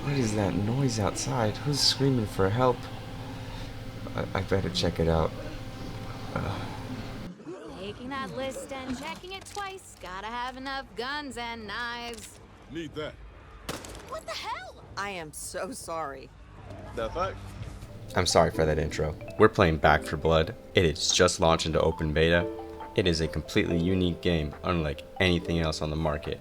What is that noise outside? Who's screaming for help? I better check it out. Taking that list and checking it twice. Gotta have enough guns and knives. Need that. What the hell? I am so sorry. That fact? I'm sorry for that intro. We're playing Back for Blood. It is just launched into open beta. It is a completely unique game, unlike anything else on the market.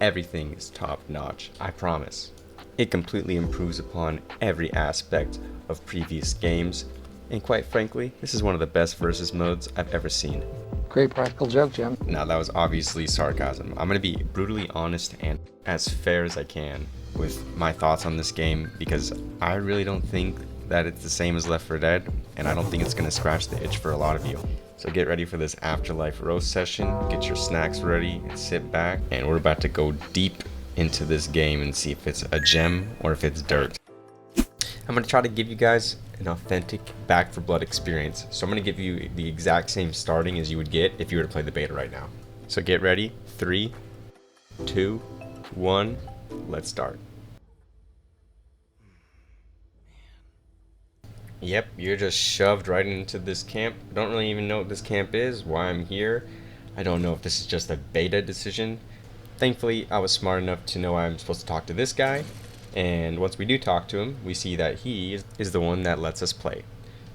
Everything is top notch, I promise. It completely improves upon every aspect of previous games, and quite frankly, this is one of the best versus modes I've ever seen. Great practical joke, Jim. Now that was obviously sarcasm. I'm gonna be brutally honest and as fair as I can with my thoughts on this game because I really don't think that it's the same as Left 4 Dead, and I don't think it's gonna scratch the itch for a lot of you. So get ready for this afterlife roast session, get your snacks ready, and sit back, and we're about to go deep into this game and see if it's a gem or if it's dirt. I'm gonna try to give you guys an authentic Back 4 Blood experience. So I'm gonna give you the exact same starting as you would get if you were to play the beta right now. So get ready, 3, 2, 1, let's start. Yep, you're just shoved right into this camp. I don't really even know what this camp is, why I'm here. I don't know if this is just a beta decision. Thankfully, I was smart enough to know I'm supposed to talk to this guy. And once we do talk to him, we see that he is the one that lets us play.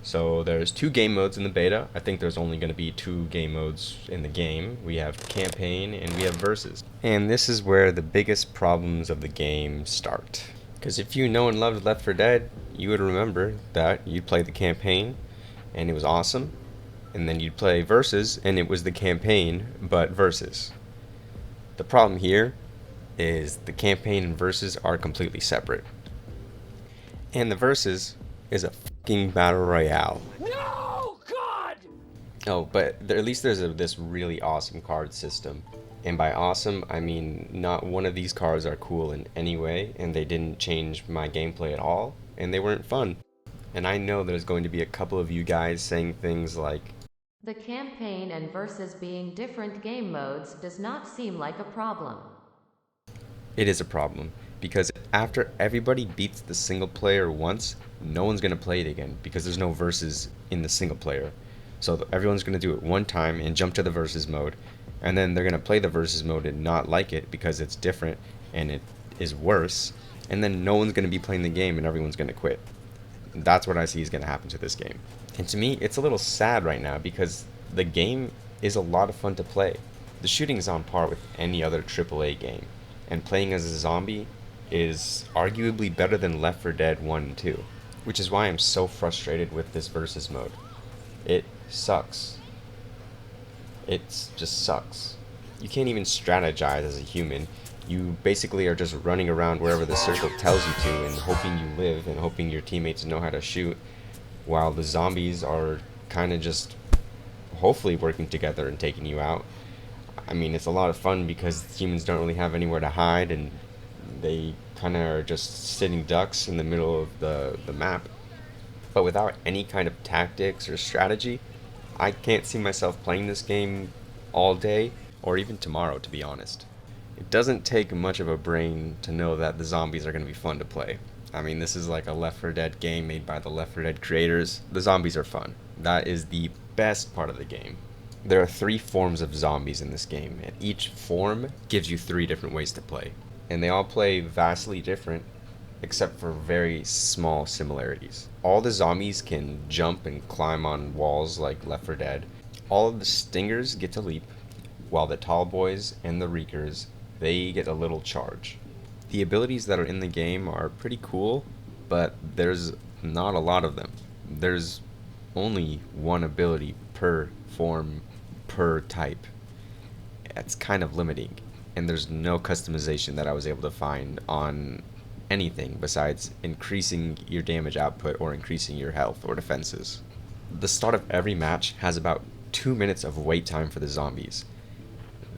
So there's 2 game modes in the beta. I think there's only going to be 2 game modes in the game. We have campaign and we have versus. And this is where the biggest problems of the game start. Because if you know and loved Left 4 Dead, you would remember that you'd play the campaign and it was awesome. And then you'd play versus and it was the campaign but versus. The problem here is the campaign and versus are completely separate. And the versus is a fucking battle royale. No, God! Oh, but at least there's this really awesome card system. And by awesome, I mean not one of these cards are cool in any way, and they didn't change my gameplay at all, and they weren't fun. And I know there's going to be a couple of you guys saying things like, the campaign and versus being different game modes does not seem like a problem. it is a problem. Because after everybody beats the single player once, no one's going to play it again, because there's no versus in the single player. So everyone's going to do it one time and jump to the versus mode, and then they're going to play the versus mode and not like it because it's different and it is worse, and then no one's going to be playing the game and everyone's going to quit. That's what I see is going to happen to this game. And to me, it's a little sad right now because the game is a lot of fun to play. The shooting is on par with any other AAA game, and playing as a zombie is arguably better than Left 4 Dead 1 and 2, which is why I'm so frustrated with this versus mode. It sucks. It just sucks. You can't even strategize as a human. You basically are just running around wherever the circle tells you to and hoping you live and hoping your teammates know how to shoot, while the zombies are kind of just hopefully working together and taking you out. I mean, it's a lot of fun because humans don't really have anywhere to hide and they kind of are just sitting ducks in the middle of the map. But without any kind of tactics or strategy, I can't see myself playing this game all day or even tomorrow, to be honest. It doesn't take much of a brain to know that the zombies are going to be fun to play. I mean, this is like a Left 4 Dead game made by the Left 4 Dead creators. The zombies are fun. That is the best part of the game. There are 3 forms of zombies in this game, and each form gives you 3 different ways to play. And they all play vastly different, except for very small similarities. All the zombies can jump and climb on walls like Left 4 Dead. All of the stingers get to leap, while the tall boys and the reekers, they get a little charge. The abilities that are in the game are pretty cool, but there's not a lot of them. There's only one ability per form, per type. It's kind of limiting, and there's no customization that I was able to find on anything besides increasing your damage output or increasing your health or defenses. The start of every match has about 2 minutes of wait time for the zombies.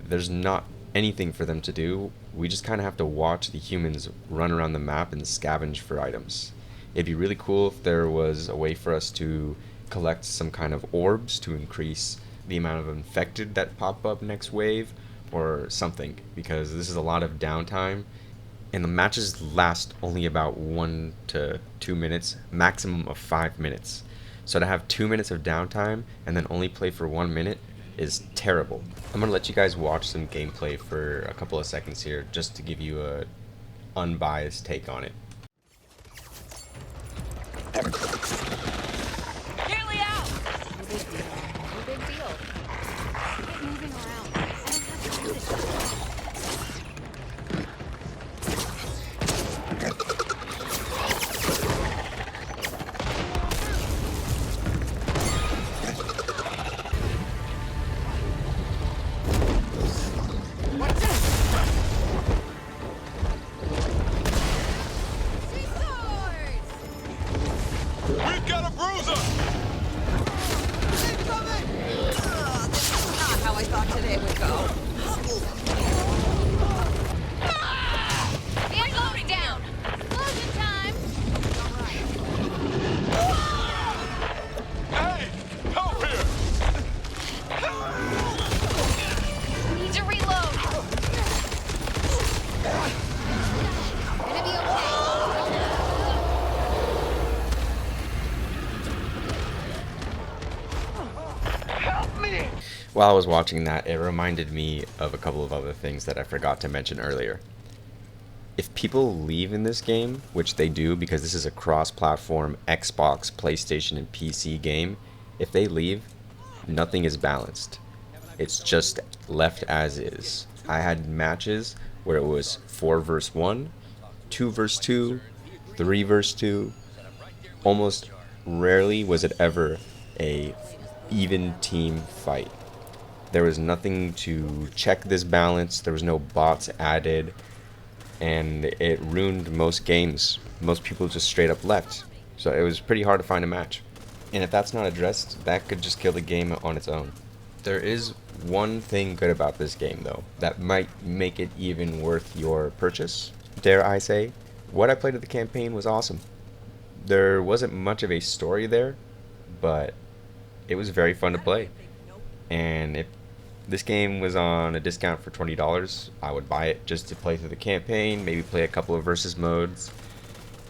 There's not anything for them to do. We just kind of have to watch the humans run around the map and scavenge for items. It'd be really cool if there was a way for us to collect some kind of orbs to increase the amount of infected that pop up next wave or something, because this is a lot of downtime and the matches last only about 1 to 2 minutes, maximum of 5 minutes. So to have 2 minutes of downtime and then only play for 1 minute is terrible. I'm gonna let you guys watch some gameplay for a couple of seconds here just to give you a unbiased take on it. Nearly out! No big deal. No big deal. Keep moving around. I don't have to do this. We've got a bruiser! Incoming! This is not how I thought today would go. Reloading down! Explosion time! Hey! Help here! Need to reload! Gonna be okay. Help me! While I was watching that, it reminded me of a couple of other things that I forgot to mention earlier. If people leave in this game, which they do because this is a cross-platform Xbox, PlayStation, and PC game, if they leave, nothing is balanced. It's just left as is. I had matches where it was 4 versus 1, 2 versus 2, 3 versus 2. Almost rarely was it ever a even team fight. There was nothing to check this balance, there was no bots added, and it ruined most games. Most people just straight up left. So it was pretty hard to find a match. And if that's not addressed, that could just kill the game on its own. There is one thing good about this game though, that might make it even worth your purchase, dare I say. What I played of the campaign was awesome. There wasn't much of a story there, but it was very fun to play. And if this game was on a discount for $20, I would buy it just to play through the campaign, maybe play a couple of versus modes,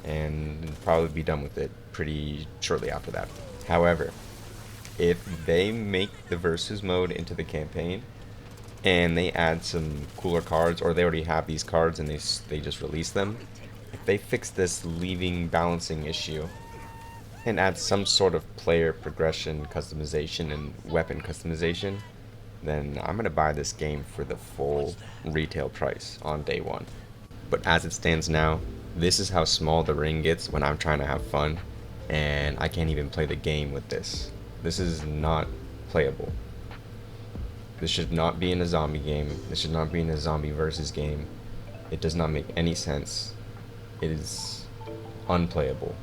and probably be done with it pretty shortly after that. However, if they make the versus mode into the campaign and they add some cooler cards, or they already have these cards and they just release them, if they fix this leaving balancing issue and add some sort of player progression customization and weapon customization, then I'm gonna buy this game for the full retail price on day one. But as it stands now, this is how small the ring gets when I'm trying to have fun, and I can't even play the game with this. This is not playable. This should not be in a zombie game. This should not be in a zombie versus game. It does not make any sense. It is unplayable.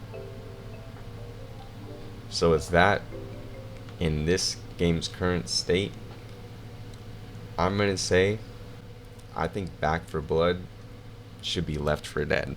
So it's that. In this game's current state, I'm gonna say I think Back for Blood should be left for dead.